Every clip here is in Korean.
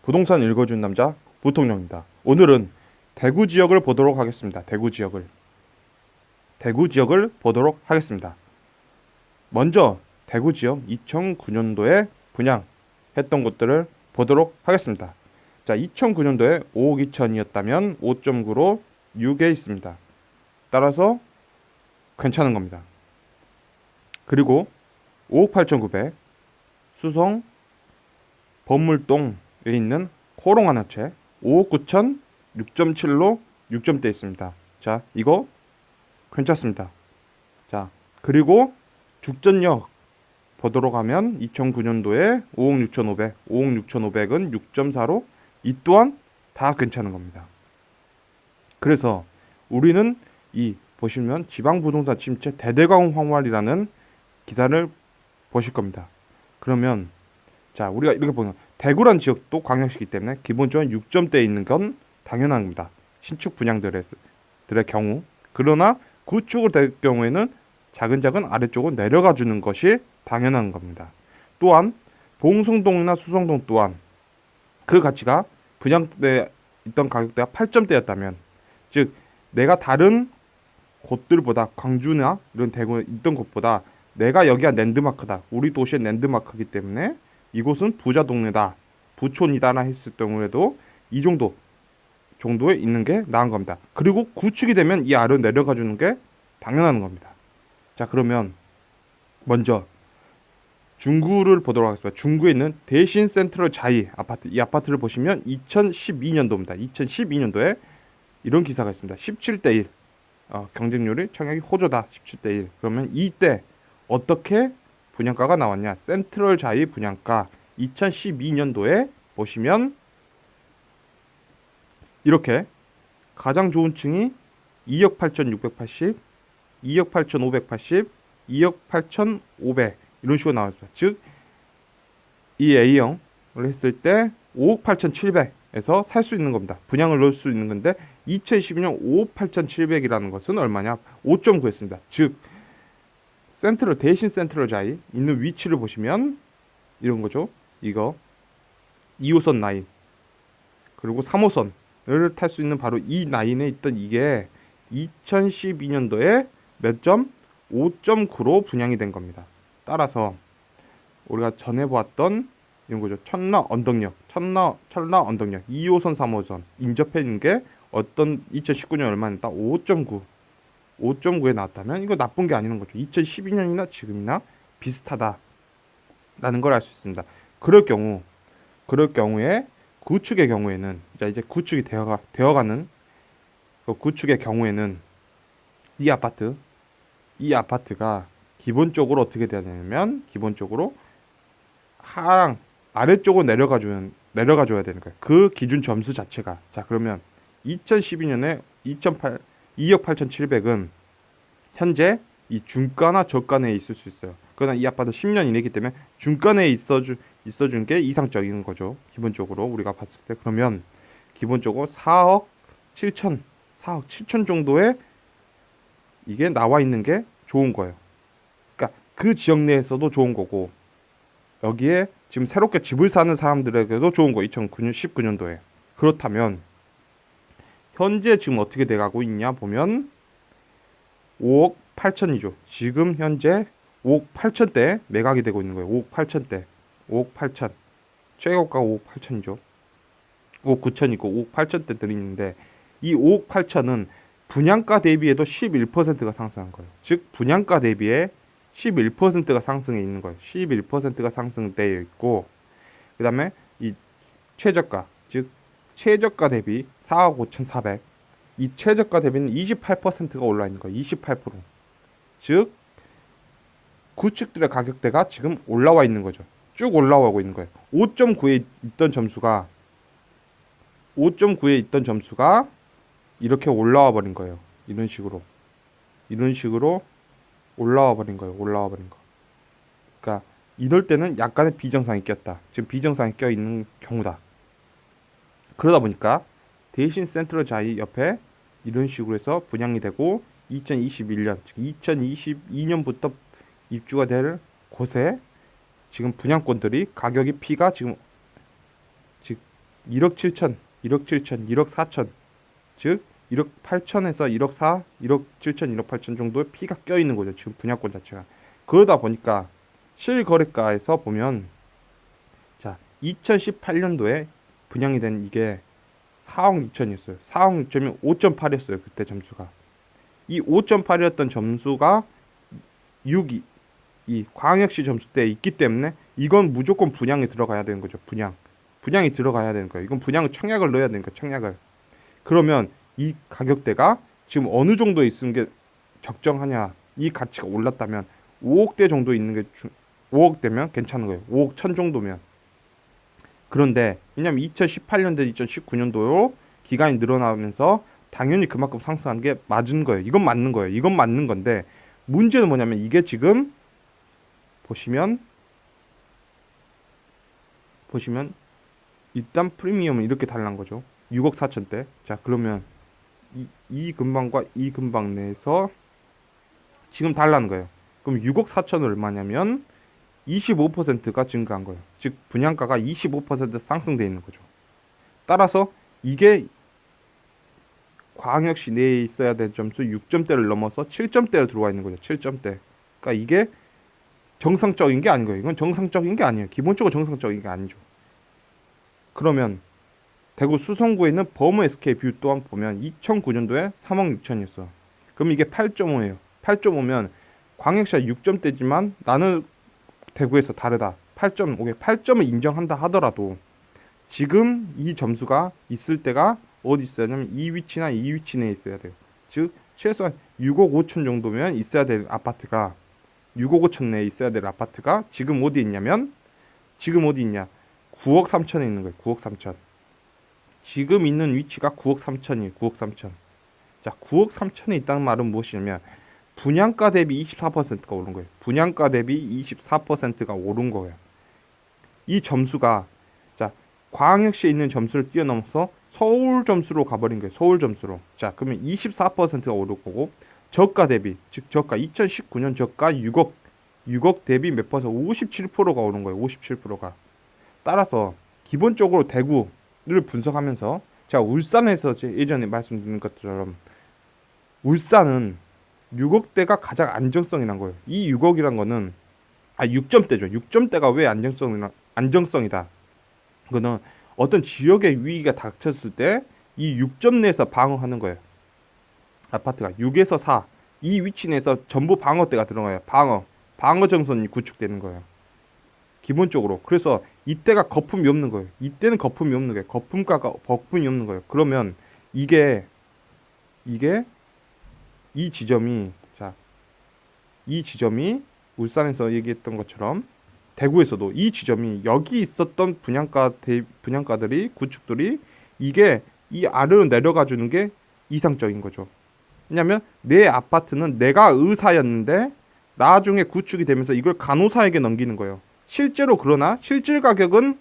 부동산 읽어준 남자 부통령입니다. 오늘은 대구 지역을 보도록 하겠습니다. 대구 지역을 보도록 하겠습니다. 먼저 대구 지역 2009년도에 분양했던 곳들을 보도록 하겠습니다. 자, 2009년도에 5억 2천이었다면 5.9로 6에 있습니다. 따라서 괜찮은 겁니다. 그리고 5억 8,900 수성 범물동에 있는 코롱 한 채 5억 9천 6.7로 6점대 있습니다. 자, 이거 괜찮습니다. 자, 그리고 죽전역 보도록 하면 2009년도에 5억 6,500, 5억 6,500은 6.4로 이 또한 다 괜찮은 겁니다. 그래서 우리는 이 보시면 지방부동산 침체 대대광 황활이라는 기사를 보실 겁니다. 그러면 자, 우리가 이렇게 보면 대구란 지역도 광역시기 때문에 기본적으로 6점대에 있는 건 당연한 겁니다. 신축 분양들의 경우. 그러나 구축을 될 경우에는 차근차근 아래쪽으로 내려가 주는 것이 당연한 겁니다. 또한 봉성동이나 수성동 또한 그 가치가 분양 때 있던 가격대가 8점대였다면, 즉 내가 다른 곳들보다 광주나 이런 대구에 있던 곳보다 내가 여기가 랜드마크다, 우리 도시의 랜드마크이기 때문에 이곳은 부자 동네다, 부촌이다라 했을 경우에도 이 정도에 있는 게 나은 겁니다. 그리고 구축이 되면 이 아래로 내려가 주는 게 당연한 겁니다. 자, 그러면 먼저 중구를 보도록 하겠습니다. 중구에 있는 대신 센트럴 자이 아파트, 이 아파트를 보시면 2012년도입니다. 2012년도에 이런 기사가 있습니다. 17대 1 경쟁률이 청약이 호조다. 17대 1. 그러면 이때 어떻게 분양가가 나왔냐? 센트럴 자이 분양가 2012년도에 보시면 이렇게 가장 좋은 층이 2억 8,680, 2억 8,580, 2억 8,500 이런 식으로 나왔습니다. 즉 이 A형을 했을 때 5억 8,700에서 살 수 있는 겁니다. 분양을 넣을 수 있는 건데 2012년 5억 8,700이라는 것은 얼마냐? 5.9였습니다. 즉 대신 센트럴 자이 있는 위치를 보시면 이런 거죠. 이거 2호선 라인 그리고 3호선을 탈 수 있는 바로 이 라인에 있던 이게 2012년도에 몇 점? 5.9로 분양이 된 겁니다. 따라서 우리가 전에 보았던 이런 거죠. 천라 언덕역 2호선 3호선 인접해 있는 게 어떤 2019년 얼마나 딱 5.9에 나왔다면 이거 나쁜 게 아니는 거죠. 2012년이나 지금이나 비슷하다라는 걸 알 수 있습니다. 그럴 경우에 구축의 경우에는 이제 구축이 되어가는 그 구축의 경우에는 이 아파트가 기본적으로 어떻게 돼야 되냐면 기본적으로 아래쪽으로 내려가 줘야 되는 거예요. 그 기준 점수 자체가. 자, 그러면 2012년에 2억 8,700은 현재 이 중가나 저가 내에 있을 수 있어요. 그러나 이 아파트 10년 이내이기 때문에 중가 내에 있어준 게 이상적인 거죠. 기본적으로 우리가 봤을 때. 그러면 기본적으로 4억 7천 정도에 이게 나와 있는 게 좋은 거예요. 그러니까 그 지역 내에서도 좋은 거고 여기에 지금 새롭게 집을 사는 사람들에게도 좋은 거. 2019년도에. 그렇다면 현재 지금 어떻게 돼가고 있냐 보면 5억 8천이죠. 지금 현재 5억 8천대 매각이 되고 있는 거예요. 5억 8천대. 5억 8천. 최고가가 5억 8천이죠. 5억 9천이고 5억 8천대들이 있는데 이 5억 8천은 분양가 대비에도 11%가 상승한 거예요. 즉 분양가 대비에 11%가 상승해 있는 거예요. 11%가 상승되어 있고 그 다음에 이 최저가, 즉 최저가 대비 4억 5,400, 이 최저가 대비는 28%가 올라 있는 거예요. 28%. 즉 구축들의 가격대가 지금 올라와 있는 거죠. 쭉 올라오고 있는 거예요. 5.9에 있던 점수가 이렇게 올라와 버린 거예요. 이런 식으로 올라와 버린 거예요. 그러니까 이럴 때는 약간의 비정상이 꼈다. 지금 비정상이 껴 있는 경우다. 그러다 보니까 대신 센트럴 자이 옆에 이런 식으로 해서 분양이 되고 2021년, 즉 2022년부터 입주가 될 곳에 지금 분양권들이 가격이 피가 지금 즉 1억 7천, 1억 7천, 1억 4천, 즉 1억 8천에서 1억 4, 1억 7천, 1억 8천 정도의 피가 껴 있는 거죠. 지금 분양권 자체가. 그러다 보니까 실거래가에서 보면 자, 2018년도에 분양이 된 이게 4억 6천이었어요. 4억 6천이면 5.8이었어요. 그때 점수가. 이 5.8이었던 점수가 6이 이 광역시 점수대에 있기 때문에 이건 무조건 분양에 들어가야 되는 거죠. 분양이 들어가야 되는 거예요. 이건 분양을 청약을 넣어야 되는 거예요. 청약을. 그러면 이 가격대가 지금 어느 정도에 있는 게 적정하냐? 이 가치가 올랐다면 5억대 정도 있는 게 5억대면 괜찮은 거예요. 5억 천 정도면. 그런데 왜냐면 2018년도 2019년도로 기간이 늘어나면서 당연히 그만큼 상승한 게 맞은 거예요. 이건 맞는 거예요. 이건 맞는 건데 문제는 뭐냐면 이게 지금 보시면 일단 프리미엄은 이렇게 달란 거죠. 6억 4천대. 자, 그러면 이 근방과 이 근방 내에서 지금 달라는 거예요. 그럼 6억 4천은 얼마냐면 25%가 증가한 거예요. 즉 분양가가 25% 상승돼 있는 거죠. 따라서 이게 광역시 내에 있어야 될 점수 6점대를 넘어서 7점대로 들어와 있는 거죠. 7점대. 그러니까 이게 정상적인 게 아닌 거예요. 이건 정상적인 게 아니에요. 기본적으로 정상적인 게 아니죠. 그러면 대구 수성구에 있는 버무 SK 뷰 또한 보면 2009년도에 3억 6천이었어. 그럼 이게 8.5예요. 8.5면 광역시가 6점대지만 나는 대구에서 다르다. 8.5개 8점을 인정한다 하더라도 지금 이 점수가 있을 때가 어디 있어야 하냐면 이 위치나 이 위치 내에 있어야 돼요. 즉 최소한 6억 5천 정도면 있어야 될 아파트가 6억 5천 내에 있어야 될 아파트가 지금 어디 있냐면 지금 어디 있냐 9억 3천에 있는 거예요. 9억 3천. 지금 있는 위치가 9억 3천이에요. 9억 3천. 자, 9억 3천에 있다는 말은 무엇이냐면 분양가 대비 24%가 오른 거예요. 분양가 대비 24%가 오른 거예요. 이 점수가 자, 광역시에 있는 점수를 뛰어넘어서 서울 점수로 가버린 거예요. 서울 점수로. 자, 그러면 24%가 오를 거고 저가 대비, 즉 저가 2019년 저가 6억 대비 몇 퍼센트? 57%가 오른 거예요. 57%가. 따라서 기본적으로 대구를 분석하면서 자, 울산에서 제 예전에 말씀드린 것처럼 울산은 6억대가 가장 안정성이란 거예요. 이 6억이란 거는 6점대죠. 6점대가 왜 안정성이다. 그거는 어떤 지역의 위기가 닥쳤을 때 이 6점 내에서 방어하는 거예요. 아파트가 6에서 4. 이 위치 내에서 전부 방어대가 들어가요. 방어 정선이 구축되는 거예요. 기본적으로. 그래서 이때가 거품이 없는 거예요. 이때는 거품이 없는 거예요. 거품이 없는 거예요. 그러면 이게 이 지점이 이 지점이 울산에서 얘기했던 것처럼 대구에서도 이 지점이 여기 있었던 분양가들이 구축들이 이게 이 아래로 내려가 주는 게 이상적인 거죠. 왜냐면 내 아파트는 내가 의사였는데 나중에 구축이 되면서 이걸 간호사에게 넘기는 거예요. 실제로 그러나 실질 가격은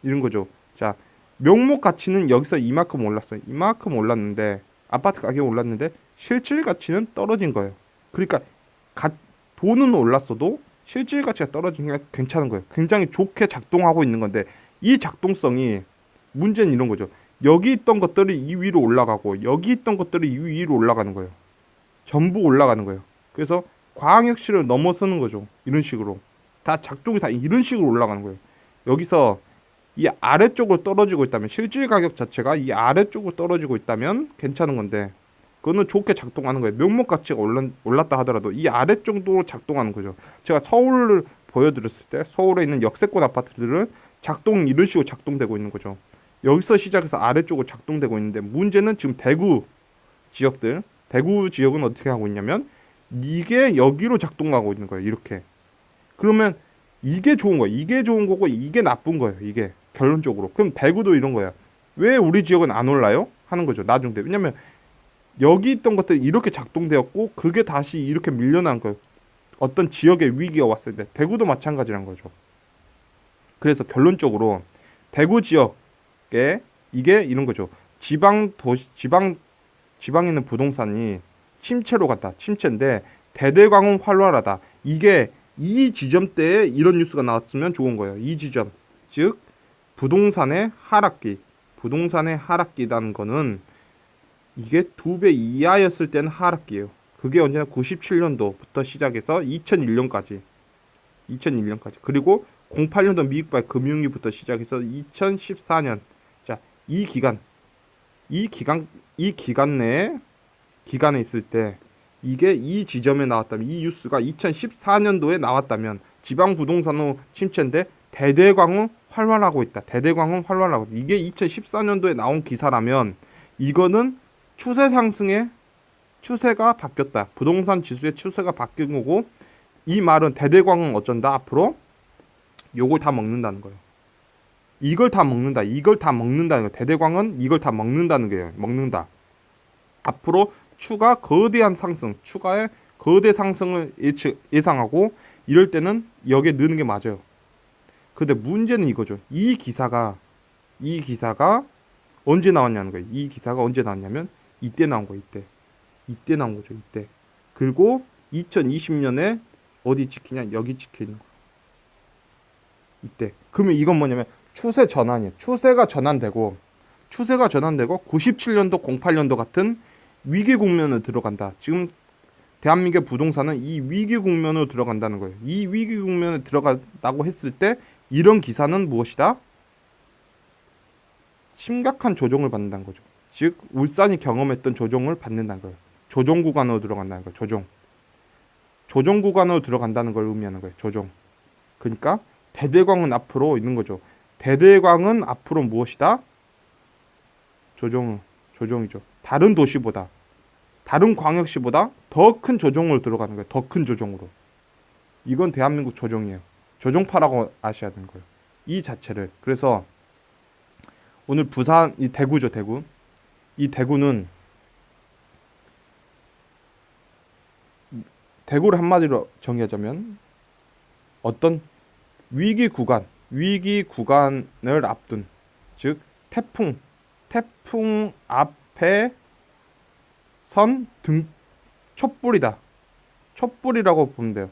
이런 거죠. 자, 명목 가치는 여기서 이만큼 올랐어요. 이만큼 올랐는데 아파트 가격이 올랐는데 실질 가치는 떨어진 거예요. 그러니까 돈은 올랐어도 실질 가치가 떨어진 게 괜찮은 거예요. 굉장히 좋게 작동하고 있는 건데 이 작동성이 문제는 이런 거죠. 여기 있던 것들이 이 위로 올라가고 여기 있던 것들이 이 위로 올라가는 거예요. 전부 올라가는 거예요. 그래서 광역시를 넘어서는 거죠. 이런 식으로. 다 작동이 다 이런 식으로 올라가는 거예요. 여기서 이 아래쪽으로 떨어지고 있다면 실질 가격 자체가 이 아래쪽으로 떨어지고 있다면 괜찮은 건데 그거는 좋게 작동하는 거예요. 명목 가치가 올랐다 하더라도 이 아래쪽으로 작동하는 거죠. 제가 서울을 보여드렸을 때 서울에 있는 역세권 아파트들은 이런 식으로 작동되고 있는 거죠. 여기서 시작해서 아래쪽으로 작동되고 있는데 문제는 지금 대구 지역은 어떻게 하고 있냐면 이게 여기로 작동하고 있는 거예요. 이렇게. 그러면 이게 좋은 거예요. 이게 좋은 거고 이게 나쁜 거예요. 이게 결론적으로. 그럼 대구도 이런 거야. 왜 우리 지역은 안 올라요? 하는 거죠. 나중에. 왜냐면 여기 있던 것들이 이렇게 작동되었고 그게 다시 이렇게 밀려난 거예요. 어떤 지역에 위기가 왔을 때 대구도 마찬가지란 거죠. 그래서 결론적으로 대구 지역에 이게 이런 거죠. 지방에 있는 부동산이 침체로 갔다. 침체인데 대대광은 활발하다. 이게 이 지점대에 이런 뉴스가 나왔으면 좋은 거예요. 이 지점. 즉 부동산의 하락기. 부동산의 하락기라는 거는 이게 2배 이하였을 때는 하락기예요. 그게 언제나 97년도부터 시작해서 2001년까지. 그리고 08년도 미국발 금융위부터 시작해서 2014년. 자, 기간에 있을 때 이게 이 지점에 나왔다면, 이 뉴스가 2014년도에 나왔다면 지방 부동산의 침체인데 대대광은 활발하고 있다. 이게 2014년도에 나온 기사라면 이거는 추세 상승의 추세가 바뀌었다. 부동산 지수의 추세가 바뀐 거고, 이 말은 대대광은 어쩐다? 앞으로 요걸 다 먹는다는 거예요. 이걸 다 먹는다는 거예요. 대대광은 이걸 다 먹는다는 거예요. 먹는다. 앞으로 추가의 거대 상승을 예상하고, 이럴 때는 여기에 넣는 게 맞아요. 근데 문제는 이거죠. 이 기사가 언제 나왔냐는 거예요. 이 기사가 언제 나왔냐면 이때 나온 거예요. 이때 나온 거죠. 이때. 그리고 2020년에 어디 찍히냐? 여기 찍혀 있는 거예요. 이때. 그러면 이건 뭐냐면 추세 전환이에요. 추세가 전환되고 97년도, 08년도 같은 위기 국면으로 들어간다. 지금 대한민국 부동산은 이 위기 국면으로 들어간다는 거예요. 이 위기 국면에 들어간다고 했을 때 이런 기사는 무엇이다? 심각한 조정을 받는다는 거죠. 즉 울산이 경험했던 조정을 받는다는 거예요. 조정 구간으로 들어간다는 거예요. 조정 구간으로 들어간다는 걸 의미하는 거예요. 조정. 그러니까 대대광은 앞으로 있는 거죠. 대대광은 앞으로 무엇이다? 조정이죠. 다른 도시보다, 다른 광역시보다 더 큰 조정으로 들어가는 거예요. 더 큰 조정으로. 이건 대한민국 조정이에요. 조정파라고 아셔야 되는 거예요. 이 자체를. 그래서 오늘 부산, 이 대구죠, 대구. 이 대구는 대구를 한마디로 정의하자면 어떤 위기 구간을 앞둔, 즉 태풍 앞에 선 촛불이다. 촛불이라고 보면 돼요.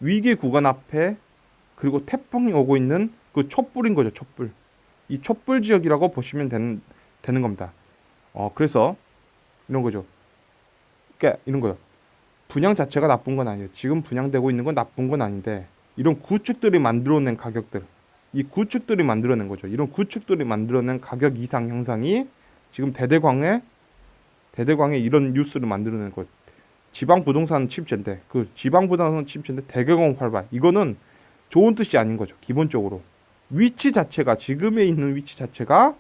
위기 구간 앞에, 그리고 태풍이 오고 있는 그 촛불인 거죠. 촛불. 이 촛불 지역이라고 보시면 되는 겁니다. 그래서 이런 거죠. 그러니까 이런 거요. 분양 자체가 나쁜 건 아니에요. 지금 분양되고 있는 건 나쁜 건 아닌데, 이런 구축들이 만들어낸 가격들, 이 구축들이 만들어낸 거죠. 이런 구축들이 만들어낸 가격 이상 형상이 지금 대대광에 이런 뉴스를 만들어낸 것. 지방 부동산 침체인데, 그 지방 부동산 침체인데 대대광 활발. 이거는 좋은 뜻이 아닌 거죠. 기본적으로 위치 자체가, 지금에 있는 위치 자체가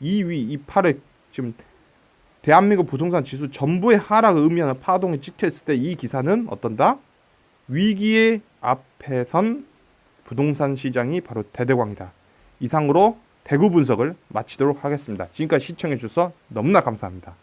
이 팔에 지금 대한민국 부동산 지수 전부의 하락을 의미하는 파동이 찍혀있을 때 이 기사는 어떤다? 위기의 앞에 선 부동산 시장이 바로 대대광이다. 이상으로 대구 분석을 마치도록 하겠습니다. 지금까지 시청해 주셔서 너무나 감사합니다.